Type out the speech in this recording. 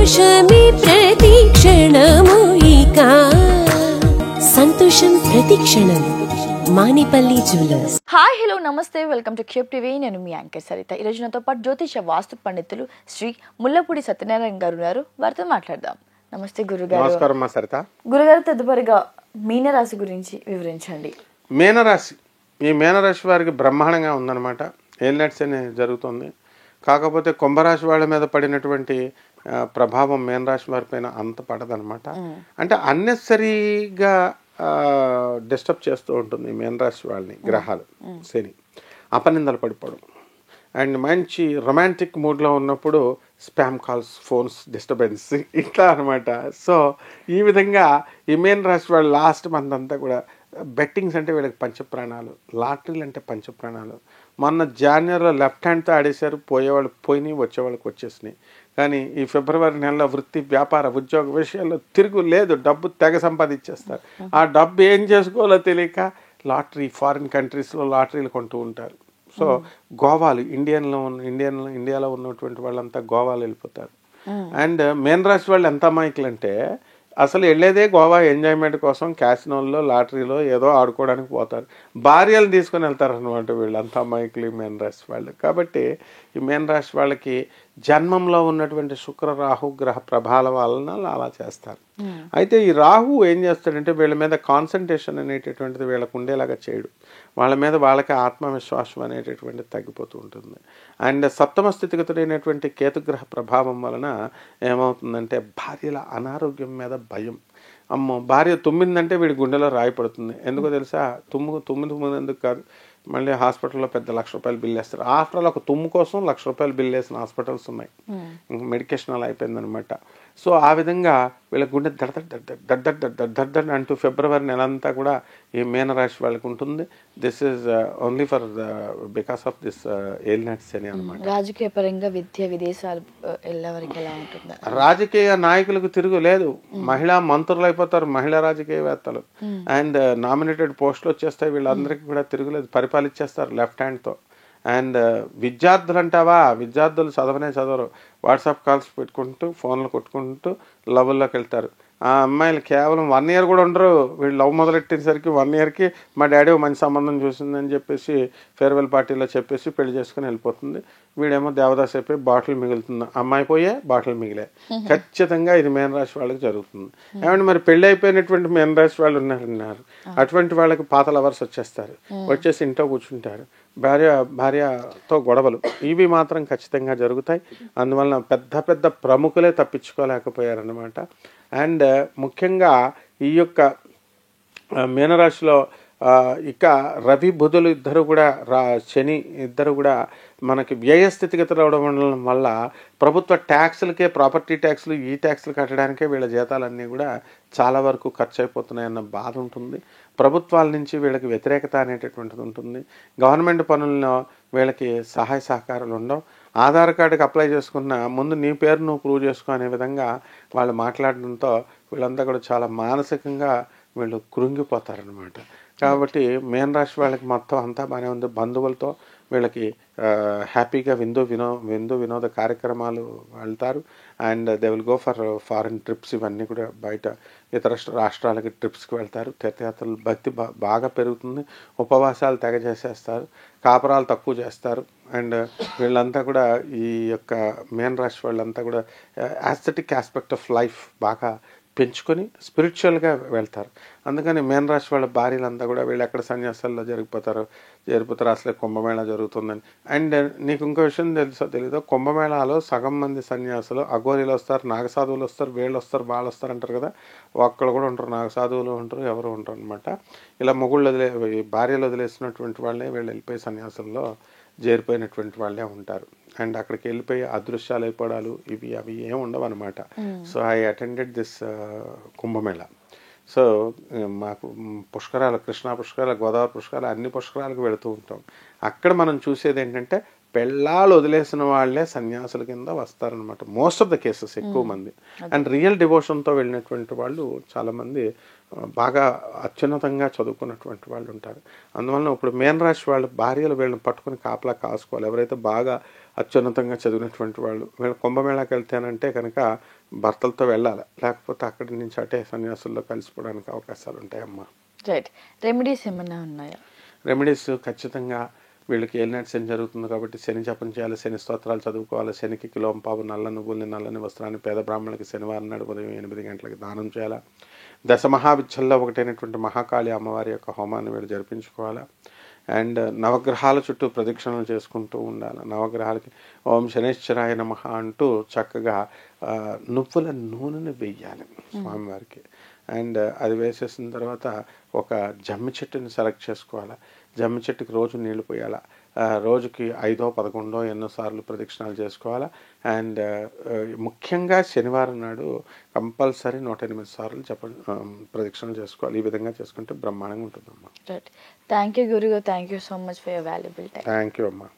సంతోషమే ప్రతి క్షణము ఇక సంతోషం ప్రతి క్షణం మానిపల్లి జ్యువెలర్స్. హాయ్ హలో నమస్తే, వెల్కమ్ టు క్యూబ్ టీవీ. నేను మీ యాంకర్ సరిత. ఈ రోజు నాతో పాటు జ్యోతిష వాస్తు పండితులు శ్రీ ముల్లపూడి సత్యనారాయణ గారు ఉన్నారు. వారితో మాట్లాడదాం. నమస్తే గురుగారు. నమస్కారం మా సరిత. గురుగారు, తదుపరిగా మీనరాశి గురించి వివరించండి. మీనరాశి, ఈ మీనరాశి వారికి బ్రహ్మాండంగా ఉందన్నమాట. ఏలినట్స్ అనే జరుగుతుంది. కాకపోతే కుంభరాశి వాళ్ళ మీద పడినటువంటి ప్రభావం మీనరాశి వారి పైన అంత పడదనమాట. అంటే అన్నెసరీగా డిస్టర్బ్ చేస్తూ ఉంటుంది మీనరాశి వాళ్ళని గ్రహాలు. శని అపనిందలు పడిపోవడం అండ్ మంచి రొమాంటిక్ మూడ్లో ఉన్నప్పుడు స్పామ్ కాల్స్, ఫోన్స్ డిస్టర్బెన్స్ ఇట్లా అనమాట. సో ఈ విధంగా ఈ మీనరాశి వాళ్ళు లాస్ట్ మంత్ అంతా కూడా బెట్టింగ్స్ అంటే వీళ్ళకి పంచప్రాణాలు, లాటరీలు అంటే పంచప్రాణాలు. మొన్న జాన్వరిలో లెఫ్ట్ హ్యాండ్తో ఆడేశారు, పోయేవాళ్ళు పోయినాయి, వచ్చేవాళ్ళకి వచ్చేసినాయి. కానీ ఈ ఫిబ్రవరి నెలలో వృత్తి, వ్యాపార, ఉద్యోగ విషయాల్లో తిరుగు లేదు. డబ్బు తెగ సంపాదించేస్తారు. ఆ డబ్బు ఏం చేసుకోవాలో తెలియక లాటరీ, ఫారిన్ కంట్రీస్లో లాటరీలు కొంటూ ఉంటారు. సో గోవాలు, ఇండియాలో ఉన్నటువంటి వాళ్ళంతా గోవాలు వెళ్ళిపోతారు. అండ్ మీనరాశి వాళ్ళు ఎంత అమాయకులు అంటే అసలు వెళ్ళేదే గోవా ఎంజాయ్మెంట్ కోసం, క్యాసినోల్లో, లాటరీలో ఏదో ఆడుకోవడానికి పోతారు. భార్యలు తీసుకొని వెళ్తారు అనమాట వీళ్ళంతా అమాయకులు మీనరాశి వాళ్ళు. కాబట్టి ఈ మీనరాశి వాళ్ళకి జన్మంలో ఉన్నటువంటి శుక్ర రాహు గ్రహ ప్రభావాల వలన అలా చేస్తారు. అయితే ఈ రాహు ఏం చేస్తాడంటే వీళ్ళ మీద కాన్సన్ట్రేషన్ అనేటటువంటిది వీళ్ళకు ఉండేలాగా చేయడు. వాళ్ళ మీద వాళ్ళకి ఆత్మవిశ్వాసం అనేటటువంటిది తగ్గిపోతూ ఉంటుంది. అండ్ సప్తమ స్థితిగతుడైనటువంటి కేతుగ్రహ ప్రభావం వలన ఏమవుతుందంటే భార్యల అనారోగ్యం మీద భయం. అమ్మో, భార్య తుమ్మిందంటే వీడి గుండెలో రాయి పడుతుంది. ఎందుకో తెలుసా? తుమ్మినందుకు కాదు, మళ్ళీ హాస్పిటల్లో పెద్ద ₹1,00,000 బిల్ వేస్తారు. ఆఫ్టర్ ఆల్ ఒక తుమ్ము కోసం ₹1,00,000 బిల్ వేసిన హాస్పిటల్స్ ఉన్నాయి. ఇంక మెడికేషన్ అలా అయిపోయిందనమాట. సో ఆ విధంగా వీళ్ళ గుండె దడ్ అంటూ ఫిబ్రవరి నెలంతా కూడా ఈ మీనరాశి వాళ్ళకి ఉంటుంది. This is only for because of this ఏలినట్స్ అని అనమాట. రాజకీయ పరంగా విద్య విదేశాలు వెళ్ళేవారికి ఎలా ఉంటుంది? రాజకీయ నాయకులకు తిరుగు లేదు. మహిళా మంత్రులు అయిపోతారు, మహిళా రాజకీయవేత్తలు. అండ్ నామినేటెడ్ పోస్టులు వచ్చేస్తాయి. వీళ్ళందరికీ కూడా తిరుగులేదు, పరిపాలించేస్తారు లెఫ్ట్ హ్యాండ్తో. అండ్ విద్యార్థులు అంటావా, విద్యార్థులు చదవరు. వాట్సాప్ కాల్స్ పెట్టుకుంటూ, ఫోన్లు కొట్టుకుంటూ లవ్ల్లోకి వెళ్తారు. ఆ అమ్మాయిలు కేవలం 1 year కూడా ఉండరు. వీళ్ళు లవ్ మొదలెట్టేసరికి 1 yearకి మా డాడీ మంచి సంబంధం చూసిందని చెప్పేసి ఫేర్వెల్ పార్టీలో చెప్పేసి పెళ్లి చేసుకుని వెళ్ళిపోతుంది. వీడేమో దేవదాస్ అయిపోయి బాటిల్ మిగులుతుంది. అమ్మాయి పోయే బాటిల్ మిగిలే. ఖచ్చితంగా ఇది మీనరాశి వాళ్ళకి జరుగుతుంది. ఏమంటే మరి పెళ్లి అయిపోయినటువంటి మీనరాశి వాళ్ళు ఉన్నారు. అటువంటి వాళ్ళకి పాత లవర్స్ వచ్చేస్తారు, వచ్చేసి ఇంట్లో కూర్చుంటారు. భార్యతో గొడవలు ఇవి మాత్రం ఖచ్చితంగా జరుగుతాయి. అందువలన పెద్ద ప్రముఖులే తప్పించుకోలేకపోయారన్నమాట. అండ్ ముఖ్యంగా ఈ యొక్క మీనరాశిలో ఇక రవి బుధులు ఇద్దరు కూడా శని ఇద్దరు కూడా మనకి వ్యయస్థితిగతులు అవడం వల్ల ప్రభుత్వ ట్యాక్సులకే, ప్రాపర్టీ ట్యాక్సులు, ఈ ట్యాక్సులు కట్టడానికే వీళ్ళ జీతాలన్నీ కూడా చాలా వరకు ఖర్చు అయిపోతున్నాయన్న బాధ ఉంటుంది. ప్రభుత్వాల నుంచి వీళ్ళకి వ్యతిరేకత అనేటటువంటిది ఉంటుంది. గవర్నమెంట్ పనుల్లో వీళ్ళకి సహాయ సహకారాలు ఉండవు. ఆధార్ కార్డుకి అప్లై చేసుకున్న ముందు నీ పేరు నువ్వు ప్రూవ్ చేసుకో అనే విధంగా వాళ్ళు మాట్లాడడంతో వీళ్ళంతా కూడా చాలా మానసికంగా వీళ్ళు కృంగిపోతారనమాట. కాబట్టి మీనరాశి వాళ్ళకి మొత్తం అంతా బాగానే ఉంది. బంధువులతో వీళ్ళకి హ్యాపీగా విందు వినోద కార్యక్రమాలు వెళ్తారు. And they will go for foreign trips. ఇవన్నీ కూడా బయట ఇతర రాష్ట్రాలకి ట్రిప్స్కి వెళ్తారు. తీర్థయాత్రలు, భక్తి బాగా పెరుగుతుంది. ఉపవాసాలు తెగ చేసేస్తారు, కాపరాలు తక్కువ చేస్తారు. అండ్ వీళ్ళంతా కూడా ఈ యొక్క మీనరాశి వాళ్ళంతా కూడా యాస్థెటిక్ ఆస్పెక్ట్ ఆఫ్ లైఫ్ బాగా పెంచుకొని స్పిరిచువల్గా వెళ్తారు. అందుకని మీనరాశి వాళ్ళ భార్యలంతా కూడా వీళ్ళు ఎక్కడ సన్యాసాల్లో జరిగిపోతారు, అసలే కుంభమేళా జరుగుతుందని. అండ్ నీకు ఇంకో విషయం తెలీదు, కుంభమేళాలో సగం మంది సన్యాసులు అఘోరీలు వస్తారు, నాగసాధువులు వస్తారు, వీళ్ళు వస్తారు, వాళ్ళు వస్తారు అంటారు కదా. ఒక్కళ్ళు కూడా ఉంటారు, నాగసాధువులు ఉంటారు, ఎవరు ఉంటారు అనమాట. ఇలా భార్యలు వదిలేసినటువంటి వాళ్ళే వీళ్ళు వెళ్ళిపోయి సన్యాసుల్లో చేరిపోయినటువంటి వాళ్ళే ఉంటారు. అండ్ అక్కడికి వెళ్ళిపోయి అదృశ్యాలు అయిపోవడాలు అవి ఏమి ఉండవు అనమాట. So I attended this Kumbh Mela. So మాకు పుష్కరాలు, కృష్ణా పుష్కరాలు, గోదావరి పుష్కరాలు, అన్ని పుష్కరాలకు వెళుతూ ఉంటాం. అక్కడ మనం చూసేది ఏంటంటే పెళ్ళాలు వదిలేసిన వాళ్ళే సన్యాసుల కింద వస్తారనమాట మోస్ట్ ఆఫ్ ద కేసెస్, ఎక్కువ మంది. అండ్ రియల్ డివోషన్తో వెళ్ళినటువంటి వాళ్ళు చాలామంది బాగా అత్యున్నతంగా చదువుకున్నటువంటి వాళ్ళు ఉంటారు. అందువలన ఇప్పుడు మీన రాశి వాళ్ళు భార్యలు వీళ్ళని పట్టుకుని కాపలా కాసుకోవాలి. ఎవరైతే బాగా అత్యున్నతంగా చదివినటువంటి వాళ్ళు వీళ్ళు కుంభమేళాకి వెళ్తేనంటే కనుక భర్తలతో వెళ్ళాలి, లేకపోతే అక్కడి నుంచి అటే సన్యాసుల్లో కలిసిపోవడానికి అవకాశాలు ఉంటాయమ్మా. రైట్. రెమెడీస్ ఏమన్నా ఉన్నాయా? రెమెడీస్ ఖచ్చితంగా వీళ్ళకి ఏలినాటి శని జరుగుతుంది కాబట్టి శని జపం చేయాలి, శని స్తోత్రాలు చదువుకోవాలి, శనికి కిలోంపావు నల్ల నువ్వుల్ని నల్లని వస్త్రాన్ని పేద బ్రాహ్మణులకి శనివారం నాడు ఉదయం 8 గంటలకి దానం చేయాలి. దశ మహావిచ్చల్లో ఒకటైనటువంటి మహాకాళి అమ్మవారి యొక్క హోమాన్ని వీళ్ళు జరిపించుకోవాలి. అండ్ నవగ్రహాల చుట్టూ ప్రదక్షిణలు చేసుకుంటూ ఉండాలి. నవగ్రహాలకి ఓం శనేశ్వరాయ నమః అంటూ చక్కగా నువ్వుల నూనెని వేయాలి స్వామివారికి. అండ్ అది వేసేసిన తర్వాత ఒక జమ్మి చెట్టుని సెలెక్ట్ చేసుకోవాలి. జమ్మి చెట్టుకి రోజు నీళ్లు పోయాలి. రోజుకి 5, 11 ఎన్నోసార్లు ప్రదక్షిణాలు చేసుకోవాలి. అండ్ ముఖ్యంగా శనివారం నాడు కంపల్సరీ 108 సార్లు ప్రదక్షిణలు చేసుకోవాలి. ఈ విధంగా చేసుకుంటే బ్రహ్మాండంగా ఉంటుందమ్మా. రైట్. థ్యాంక్ యూ గురుగారు, thank you so much for your valuable time. Thank you అమ్మా.